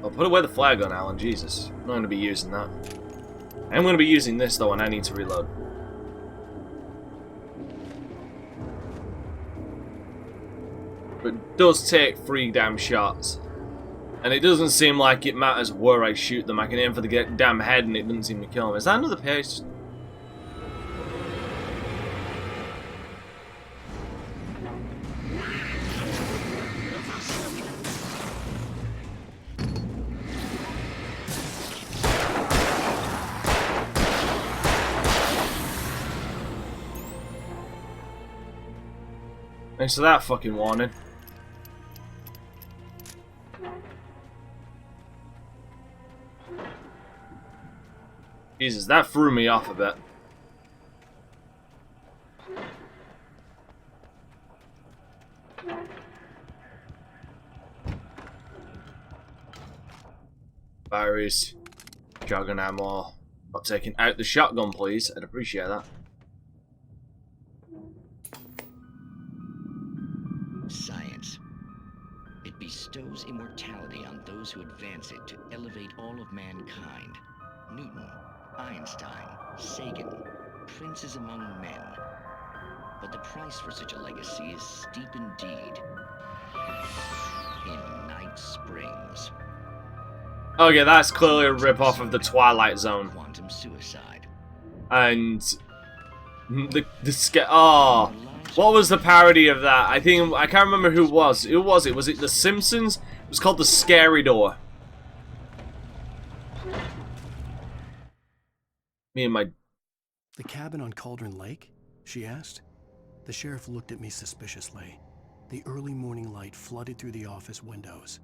I'll put away the flare gun, Alan. Jesus. I'm not going to be using that. I'm going to be using this, though, and I need to reload. But it does take 3 damn shots. And it doesn't seem like it matters where I shoot them. I can aim for the damn head and it doesn't seem to kill them. Is that another page? Thanks for that fucking warning. Jesus, that threw me off a bit. Batteries, shotgun ammo. Not taking out the shotgun, please. I'd appreciate that. Science. It bestows immortality on those who advance it to elevate all of mankind. Newton, Einstein, Sagan, princes among men. But the price for such a legacy is steep indeed. In Night Springs. Okay, that's clearly a rip-off of the Twilight Zone. Quantum suicide. And oh, what was the parody of that? I can't remember who it was. Who was it? Was it The Simpsons? It was called The Scary Door. Me and my... The cabin on Cauldron Lake? She asked. The sheriff looked at me suspiciously. The early morning light flooded through the office windows.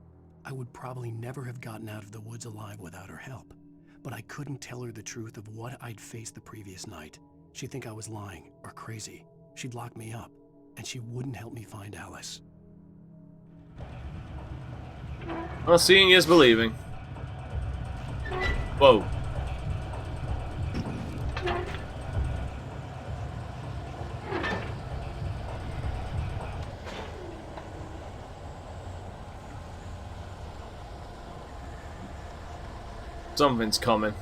I would probably never have gotten out of the woods alive without her help, but I couldn't tell her the truth of what I'd faced the previous night. She'd think I was lying or crazy. She'd lock me up, and she wouldn't help me find Alice. Well, seeing is believing. Whoa. Something's coming.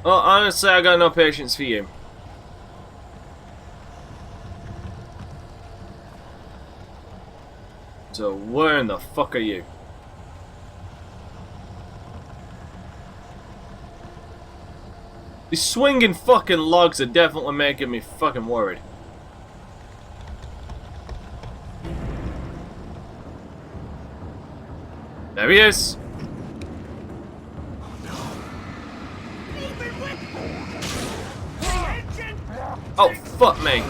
Well, honestly, I got no patience for you. So, where in the fuck are you? These swinging fucking logs are definitely making me fucking worried. There he is! Oh, fuck me.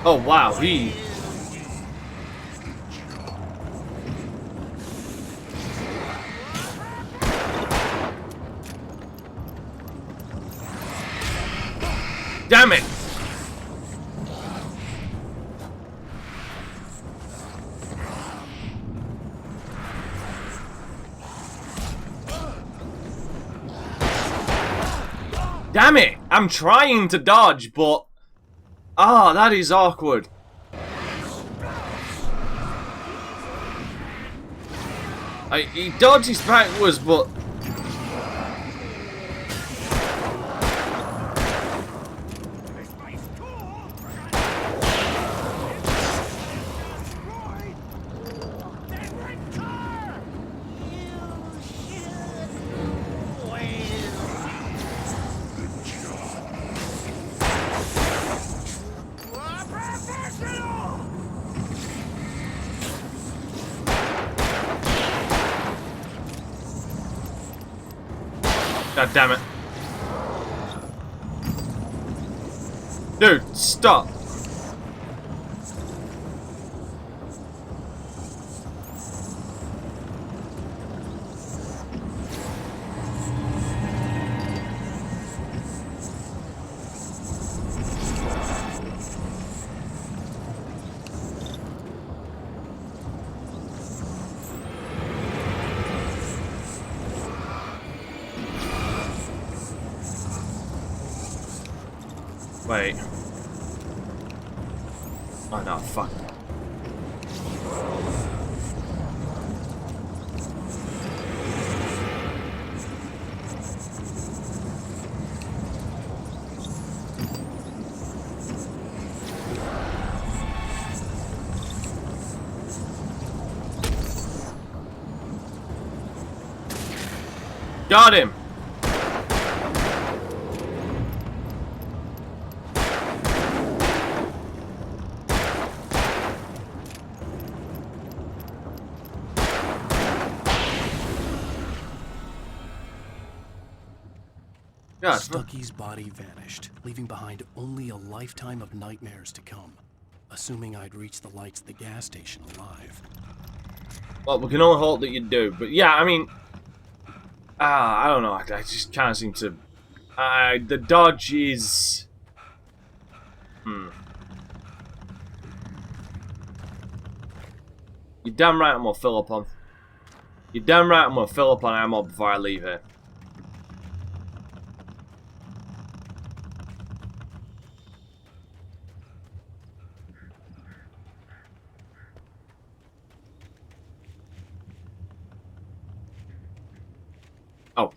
Oh, wow, he... Damn it! Damn it! I'm trying to dodge, but... Ah, that is awkward. He dodges backwards, but... God damn it. Dude, stop. Wait. Oh no, fuck. Got him! God, Stucky's body vanished, leaving behind only a lifetime of nightmares to come. Assuming I'd reach the lights at the gas station alive. well, we can only hope that you do. But yeah, I mean, I don't know. I just can't seem to. The dodge is. You're damn right I'm gonna fill up on. You're damn right I'm gonna fill up on ammo before I leave here. Oh.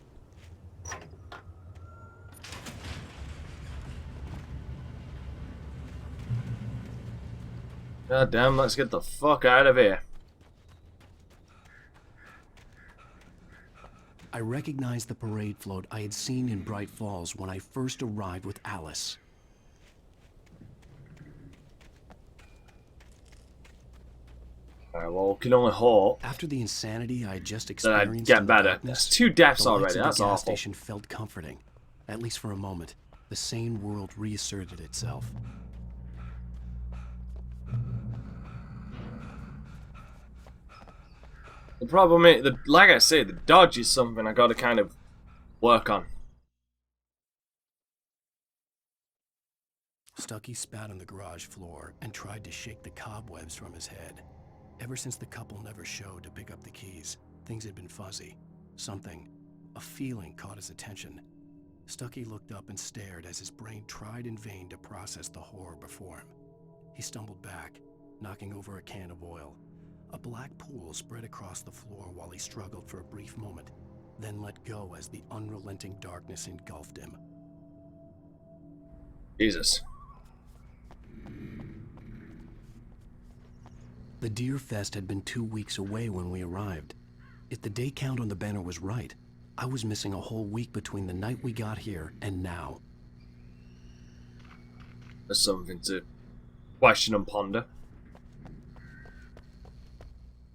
God damn, let's get the fuck out of here. I recognized the parade float I had seen in Bright Falls when I first arrived with Alice. Alright, well, we can only hope After the insanity I had just that experienced I'd get in the better. darkness, There's 2 deaths the lights already, of that's the gas awful. station felt comforting. At least for a moment, the sane world reasserted itself. The problem is, like I say, the dodge is something I gotta kind of work on. Stucky spat on the garage floor and tried to shake the cobwebs from his head. Ever since the couple never showed to pick up the keys, things had been fuzzy. Something, a feeling caught his attention. Stucky looked up and stared as his brain tried in vain to process the horror before him. He stumbled back, knocking over a can of oil. A black pool spread across the floor while he struggled for a brief moment, then let go as the unrelenting darkness engulfed him. Jesus. The Deer Fest had been 2 weeks away when we arrived. If the day count on the banner was right, I was missing a whole week between the night we got here and now. There's something to question and ponder.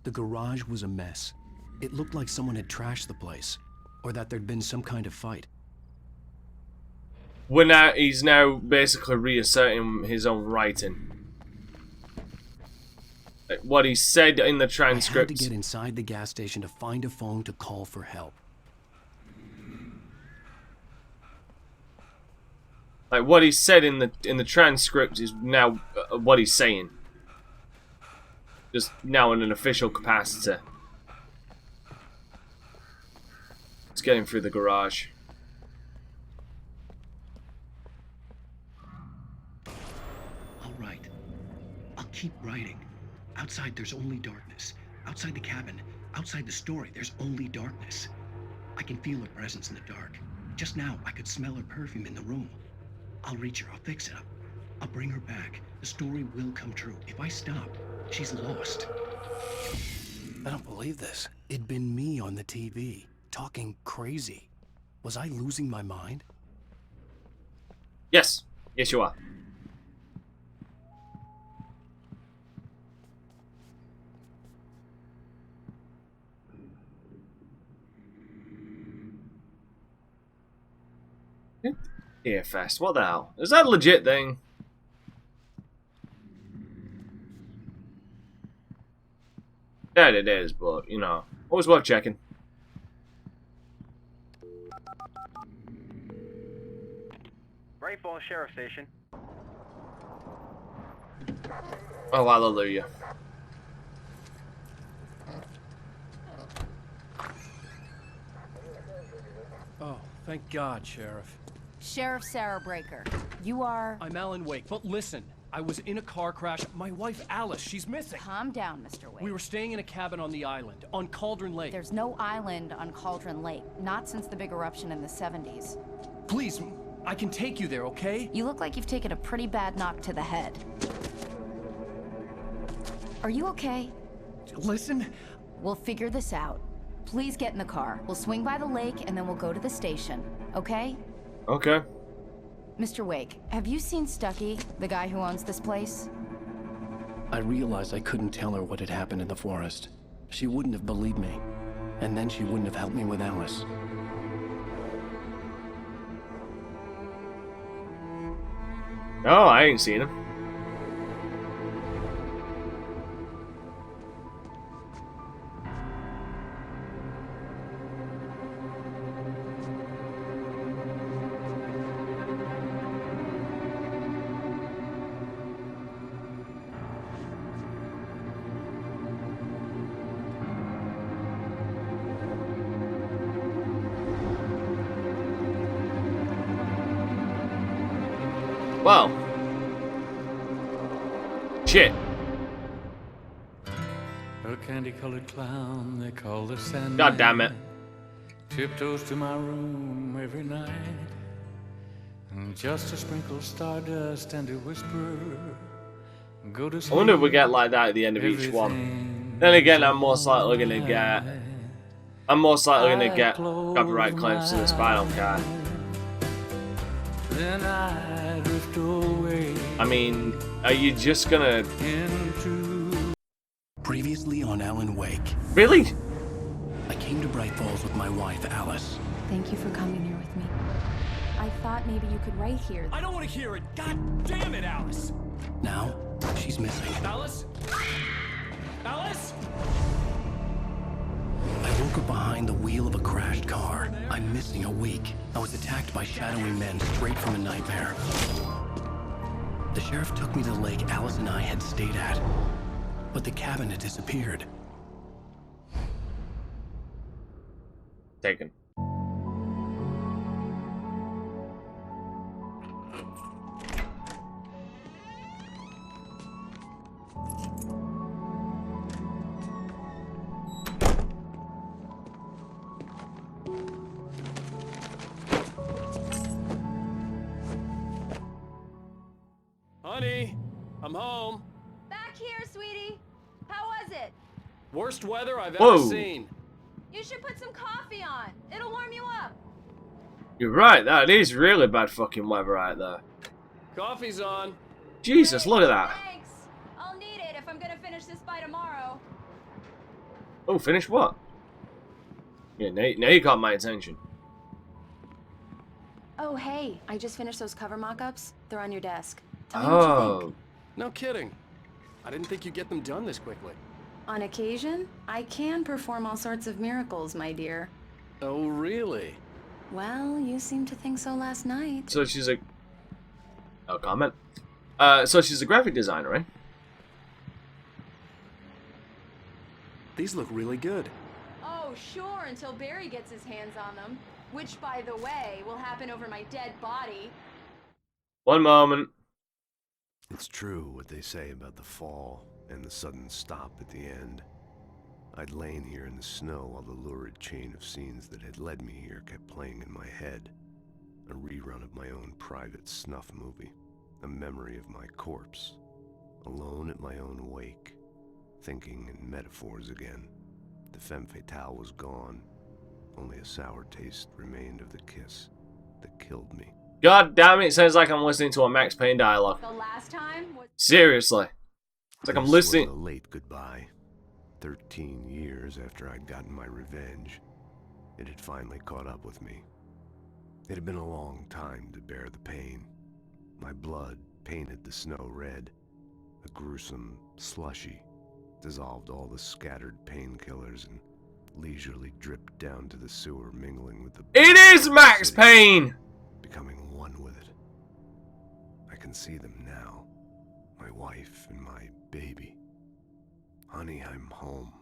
The garage was a mess. It looked like someone had trashed the place, or that there'd been some kind of fight. He's now basically reasserting his own writing. Like what he said in the transcripts. I had to get inside the gas station to find a phone to call for help. Like what he said in the transcript is now what he's saying. Just now in an official capacity. Let's get him through the garage. I'll write. I'll keep writing. Outside there's only darkness. Outside the cabin, outside the story, there's only darkness. I can feel her presence in the dark. Just now, I could smell her perfume in the room. I'll reach her, I'll fix it up. I'll bring her back. The story will come true. If I stop, she's lost. I don't believe this. It'd been me on the TV, talking crazy. Was I losing my mind? Yes. Yes, you are. Here, fast. What the hell? Is that a legit thing? Yeah, it is, but, you know, always worth checking. Great Falls Sheriff Station. Oh, hallelujah. Oh, thank God, Sheriff. Sheriff Sarah Breaker. You are... I'm Alan Wake, but listen. I was in a car crash. My wife, Alice, she's missing. Calm down, Mr. Wake. We were staying in a cabin on the island, on Cauldron Lake. There's no island on Cauldron Lake. Not since the big eruption in the 70s. Please, I can take you there, okay? You look like you've taken a pretty bad knock to the head. Are you okay? Listen. We'll figure this out. Please get in the car. We'll swing by the lake and then we'll go to the station. Okay? Okay. Mr. Wake, have you seen Stucky, the guy who owns this place? I realized I couldn't tell her what had happened in the forest. She wouldn't have believed me. And then she wouldn't have helped me with Alice. Oh, I ain't seen him. Well. Shit. A candy-colored clown they call the Sandman. God damn it. Tiptoes to my room every night. And just to sprinkle stardust and to whisper, go to sleep. I wonder if we get like that at the end of each one. Then again, I'm most likely gonna get copyright claims to this, but I don't care. Then I drift away I mean, are you just gonna... into Previously on Alan Wake, Really? I came to Bright Falls with my wife, Alice. Thank you for coming here with me. I thought maybe you could write here. I don't want to hear it! God damn it, Alice! Now, she's missing. Alice? Alice? I woke up behind the wheel of a crashed car. I'm missing a week. I was attacked by shadowy men straight from a nightmare. The sheriff took me to the lake Alice and I had stayed at. But the cabin had disappeared. Taken. Honey, I'm home. Back here, sweetie. How was it? Worst weather I've Whoa. ever seen. You should put some coffee on. It'll warm you up. You're right, that is really bad fucking weather right there. Coffee's on. Jesus, look at that. Thanks. I'll need it if I'm gonna finish this by tomorrow. Oh, finish what? Yeah, now you got my attention. Oh, hey, I just finished those cover mock-ups. They're on your desk. Tell me what you Oh. think. No kidding. I didn't think you'd get them done this quickly. On occasion, I can perform all sorts of miracles, my dear. Oh, really? Well, you seemed to think so last night. So she's a... No comment. So she's a graphic designer, right? These look really good. Oh, sure, until Barry gets his hands on them. Which, by the way, will happen over my dead body. One moment. It's true what they say about the fall and the sudden stop at the end. I'd lain here in the snow while the lurid chain of scenes that had led me here kept playing in my head. A rerun of my own private snuff movie. A memory of my corpse. Alone at my own wake. Thinking in metaphors again. The femme fatale was gone. Only a sour taste remained of the kiss that killed me. God damn it, sounds like I'm listening to a Max Payne dialogue. The last time was... Seriously. It's like I'm This listening... was a late goodbye. 13 years after I'd gotten my revenge, it had finally caught up with me. It had been a long time to bear the pain. My blood painted the snow red. A gruesome slushy dissolved all the scattered painkillers and leisurely dripped down to the sewer, mingling with the... It is Max Payne! Becoming one with it. I can see them now. My wife and my baby. Honey, I'm home.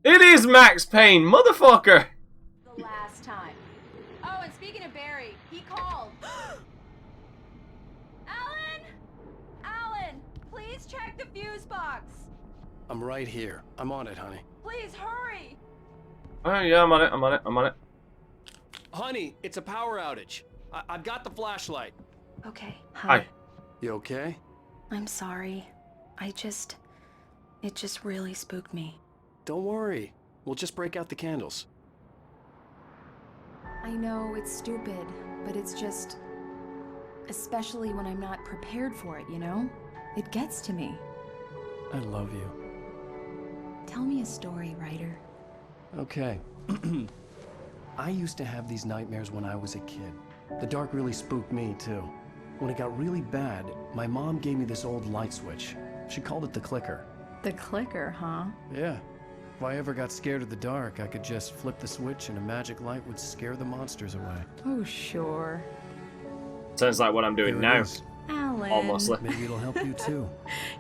It is Max Payne, motherfucker! The last time. Oh, and speaking of Barry, he called. Alan! Alan, please check the fuse box. I'm right here. I'm on it, honey. Please hurry. Oh yeah, I'm on it. Honey, it's a power outage. I've got the flashlight. Okay. Hi. You okay? I'm sorry. It just really spooked me. Don't worry. We'll just break out the candles. I know it's stupid, but it's just... especially when I'm not prepared for it, you know? It gets to me. I love you. Tell me a story, writer. Okay. I used to have these nightmares when I was a kid. The dark really spooked me, too. When it got really bad, my mom gave me this old light switch. She called it the clicker. The clicker, huh? Yeah. If I ever got scared of the dark, I could just flip the switch and a magic light would scare the monsters away. Oh, sure. Sounds like what I'm doing now. Alan. Almost. Maybe it'll help you, too.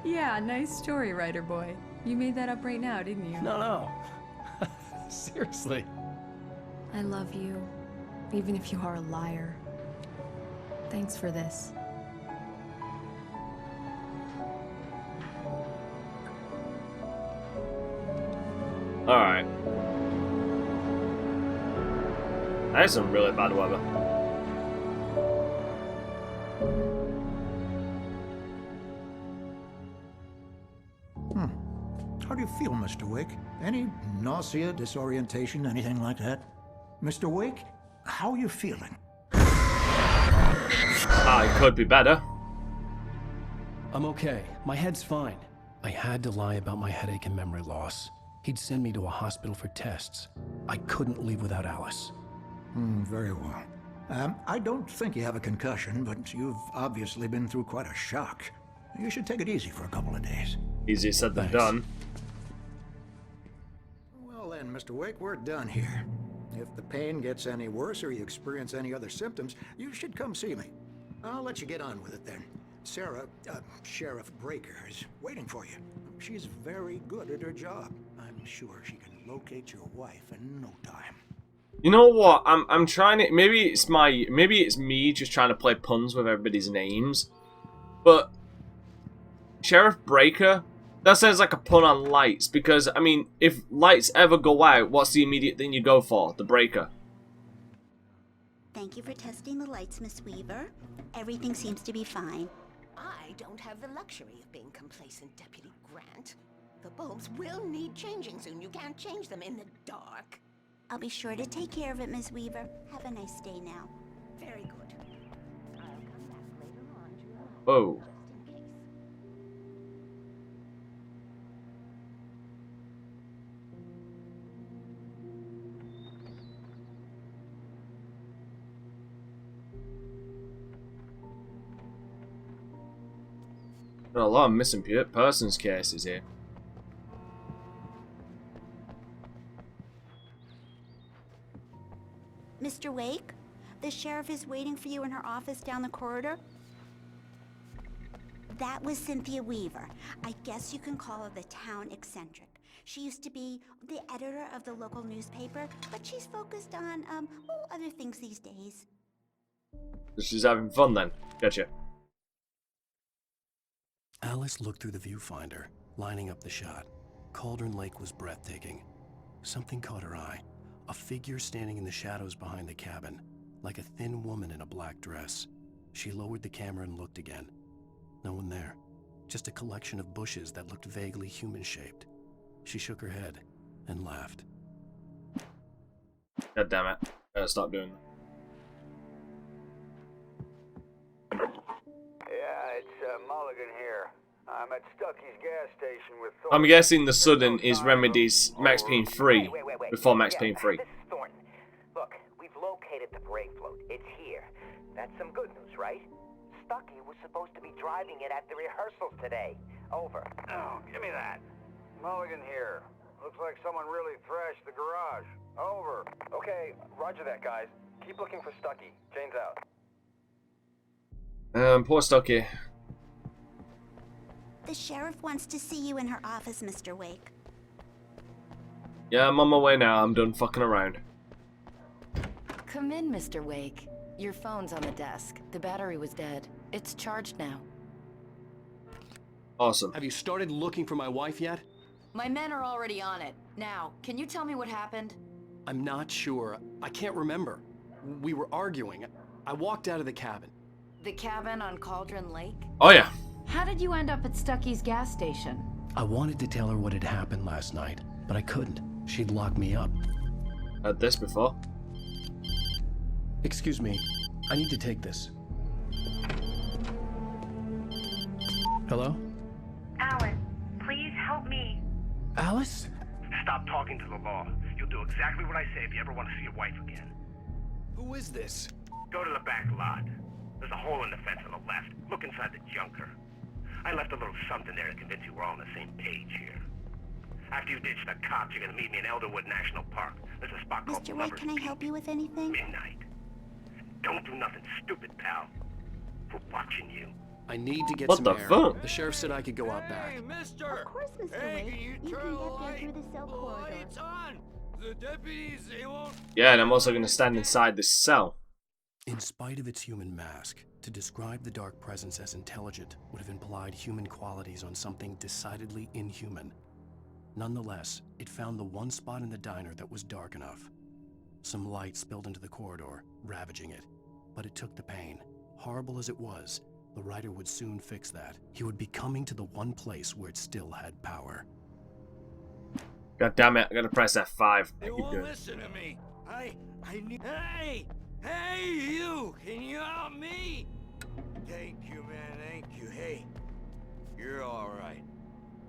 Yeah, nice story, writer boy. You made that up right now, didn't you? No. Seriously. I love you, even if you are a liar. Thanks for this. Alright. That is some really bad weather. How do you feel, Mr. Wake? Any nausea, disorientation, anything like that? Mr. Wake, how are you feeling? It could be better. I'm okay. My head's fine. I had to lie about my headache and memory loss. He'd send me to a hospital for tests. I couldn't leave without Alice. Very well. I don't think you have a concussion, but you've obviously been through quite a shock. You should take it easy for a couple of days. Easier said than done. Well then, Mr. Wake, we're done here. If the pain gets any worse or you experience any other symptoms, you should come see me. I'll let you get on with it then. Sarah, Sheriff Breaker, is waiting for you. She's very good at her job. I'm sure she can locate your wife in no time. You know what? I'm trying to. Maybe it's me just trying to play puns with everybody's names, but Sheriff Breaker. That sounds like a pun on lights, because, I mean, if lights ever go out, what's the immediate thing you go for? The breaker. Thank you for testing the lights, Miss Weaver. Everything seems to be fine. I don't have the luxury of being complacent, Deputy Grant. The bulbs will need changing soon. You can't change them in the dark. I'll be sure to take care of it, Miss Weaver. Have a nice day now. Very good. I'll come back later on to your home. Whoa. There are a lot of missing persons cases here. Mr. Wake, the sheriff is waiting for you in her office down the corridor. That was Cynthia Weaver. I guess you can call her the town eccentric. She used to be the editor of the local newspaper, but she's focused on, other things these days. She's having fun then. Gotcha. Alice looked through the viewfinder, lining up the shot. Cauldron Lake was breathtaking. Something caught her eye. A figure standing in the shadows behind the cabin, like a thin woman in a black dress. She lowered the camera and looked again. No one there. Just a collection of bushes that looked vaguely human-shaped. She shook her head and laughed. God damn it. Gotta stop doing that. Yeah, it's Mulligan here. I'm at Stucky's gas station with Thornton. I'm guessing the sudden is Remedy's Max Payne 3 before Max Payne 3. This is Thornton. Look, we've located at the brake float. It's here. That's some good news, right? Stucky was supposed to be driving it at the rehearsals today. Over. Oh, give me that. Mulligan here. Looks like someone really thrashed the garage. Over. Okay, roger that, guys. Keep looking for Stucky. Jane's out. Poor Stucky. The sheriff wants to see you in her office, Mr. Wake. Yeah, I'm on my way now. I'm done fucking around. Come in, Mr. Wake. Your phone's on the desk. The battery was dead. It's charged now. Awesome. Have you started looking for my wife yet? My men are already on it. Now, can you tell me what happened? I'm not sure. I can't remember. We were arguing. I walked out of the cabin. The cabin on Cauldron Lake? Oh, yeah. How did you end up at Stucky's gas station? I wanted to tell her what had happened last night, but I couldn't. She'd lock me up. Had this before. Excuse me. I need to take this. Hello? Alice, please help me. Alice? Stop talking to the law. You'll do exactly what I say if you ever want to see your wife again. Who is this? Go to the back lot. There's a hole in the fence on the left. Look inside the junker. I left a little something there to convince you we're all on the same page here. After you ditch the cops, you're gonna meet me in Elderwood National Park. There's a spot called Mr. Wake, Lover's can I help you with anything? Midnight. Don't do nothing stupid, pal. We're watching you. I need to get What some the air. fuck? The sheriff said I could go out back. Of course, Mr. Wake. You can get there through the cell corridor. The deputies, they won't... Yeah, and I'm also going to stand inside this cell. In spite of its human mask, to describe the dark presence as intelligent would have implied human qualities on something decidedly inhuman. Nonetheless, it found the one spot in the diner that was dark enough. Some light spilled into the corridor, ravaging it. But it took the pain. Horrible as it was, the writer would soon fix that. He would be coming to the one place where it still had power. God damn it, I gotta press F5. They won't listen to me. I need... Hey! Hey, you! Can you help me? Thank you, man, thank you. Hey, you're alright.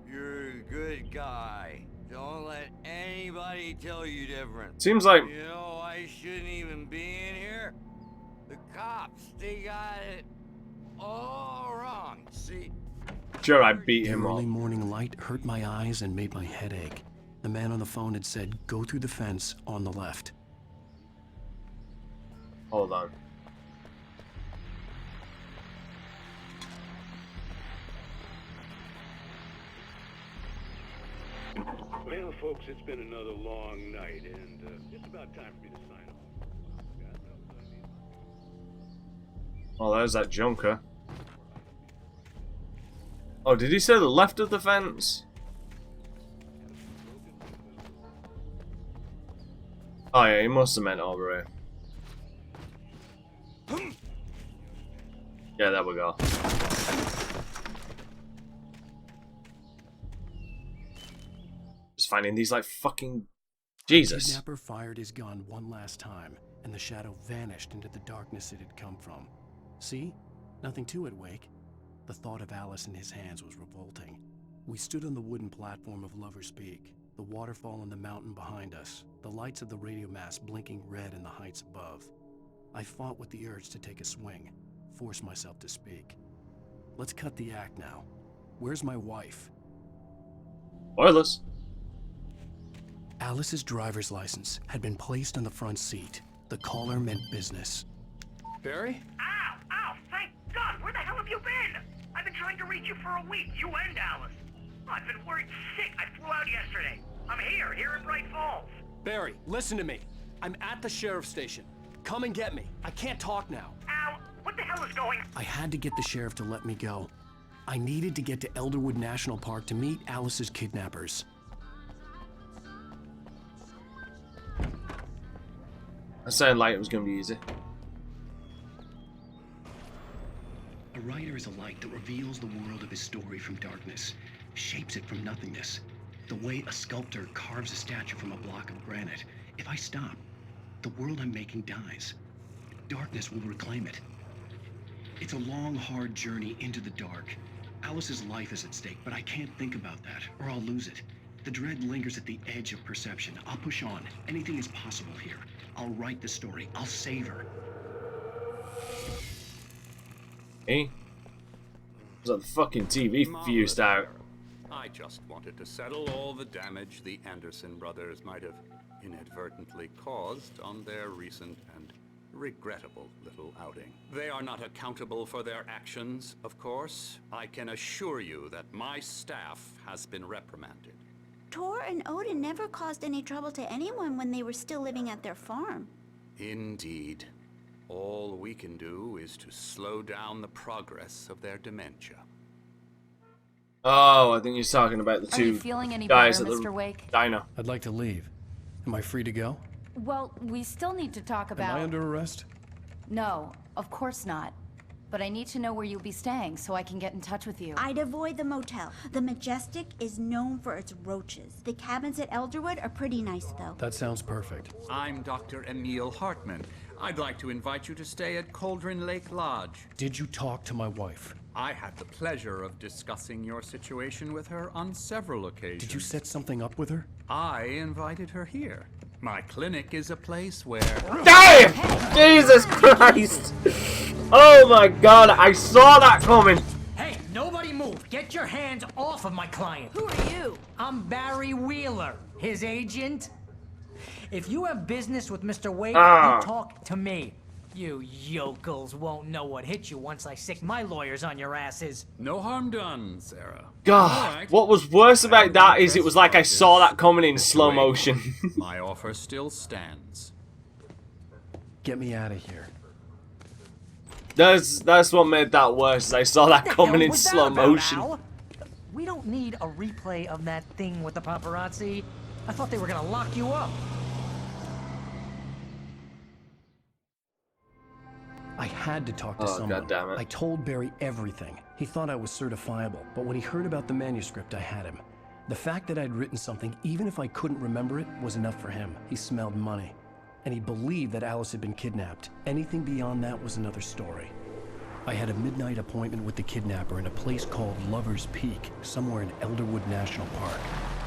You're a good guy. Don't let anybody tell you different. Seems like... You know, I shouldn't even be in here. The cops, they got it all wrong. See? Sure, I beat him The up. early morning light hurt my eyes and made my head ache. The man on the phone had said, go through the fence on the left. Hold on. Well, folks, it's been another long night, and it's about time for me to sign off. God knows I need... Oh, there's that junker. Oh, did he say the left of the fence? Oh yeah, he must have meant over here. Yeah, there we go. Just finding these like fucking... Jesus. The kidnapper fired his gun one last time, and the shadow vanished into the darkness it had come from. See? Nothing to it, Wake. The thought of Alice in his hands was revolting. We stood on the wooden platform of Lover's Peak, the waterfall and the mountain behind us, the lights of the radio mast blinking red in the heights above. I fought with the urge to take a swing, force myself to speak. Let's cut the act now. Where's my wife? Spoilers. Alice's driver's license had been placed on the front seat. The caller meant business. Barry? Ow! Ow! Thank God! Where the hell have you been? I've been trying to reach you for a week, you and Alice. I've been worried sick. I flew out yesterday. I'm here in Bright Falls. Barry, listen to me. I'm at the sheriff's station. Come and get me. I can't talk now. Ow! What the hell is going on? I had to get the sheriff to let me go. I needed to get to Elderwood National Park to meet Alice's kidnappers. I sounded like it was going to be easy. A writer is a light that reveals the world of his story from darkness, shapes it from nothingness. The way a sculptor carves a statue from a block of granite. If I stop, the world I'm making dies. Darkness will reclaim it. It's a long, hard journey into the dark. Alice's life is at stake, but I can't think about that, or I'll lose it. The dread lingers at the edge of perception. I'll push on. Anything is possible here. I'll write the story. I'll save her. Hey? Was that the fucking TV fused out? I just wanted to settle all the damage the Anderson brothers might have inadvertently caused on their recent and regrettable little outing. They are not accountable for their actions, of course. I can assure you that my staff has been reprimanded. Tor and Odin never caused any trouble to anyone when they were still living at their farm. Indeed. All we can do is to slow down the progress of their dementia. Oh, I think he's talking about the Are you two feeling any guys better, at the Mr. Wake? diner. I'd like to leave. Am I free to go? Well, we still need to talk about... Am I under arrest? No, of course not. But I need to know where you'll be staying so I can get in touch with you. I'd avoid the motel. The Majestic is known for its roaches. The cabins at Elderwood are pretty nice, though. That sounds perfect. I'm Dr. Emil Hartman. I'd like to invite you to stay at Cauldron Lake Lodge. Did you talk to my wife? I had the pleasure of discussing your situation with her on several occasions. Did you set something up with her? I invited her here. My clinic is a place where... Damn! Jesus Christ! Oh my god, I saw that coming! Hey, nobody move! Get your hands off of my client! Who are you? I'm Barry Wheeler, his agent. If you have business with Mr. Wake, Ah. you talk to me. You yokels won't know what hit you once I sick my lawyers on your asses. No harm done, Sarah. God, what was worse about that is it was like I saw that coming in slow motion. My offer still stands. Get me out of here. That's what made that worse. I saw that coming in slow motion. Al? We don't need a replay of that thing with the paparazzi. I thought they were gonna lock you up. I had to talk to Oh, someone. God damn it. I told Barry everything. He thought I was certifiable, but when he heard about the manuscript, I had him. The fact that I'd written something, even if I couldn't remember it, was enough for him. He smelled money. And he believed that Alice had been kidnapped. Anything beyond that was another story. I had a midnight appointment with the kidnapper in a place called Lover's Peak, somewhere in Elderwood National Park.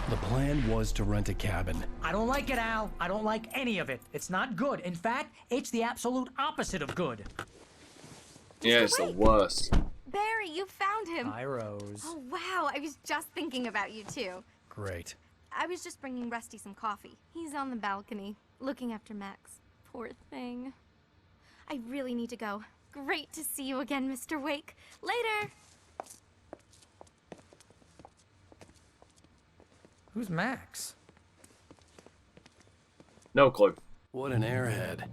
The plan was to rent a cabin. I don't like it, Al. I don't like any of it. It's not good. In fact, it's the absolute opposite of good. Yeah, it's the worst. Barry, you found him. Hi, Rose. Oh, wow. I was just thinking about you, too. Great. I was just bringing Rusty some coffee. He's on the balcony, looking after Max. Poor thing. I really need to go. Great to see you again, Mr. Wake. Later! Who's Max? No clue. What an airhead.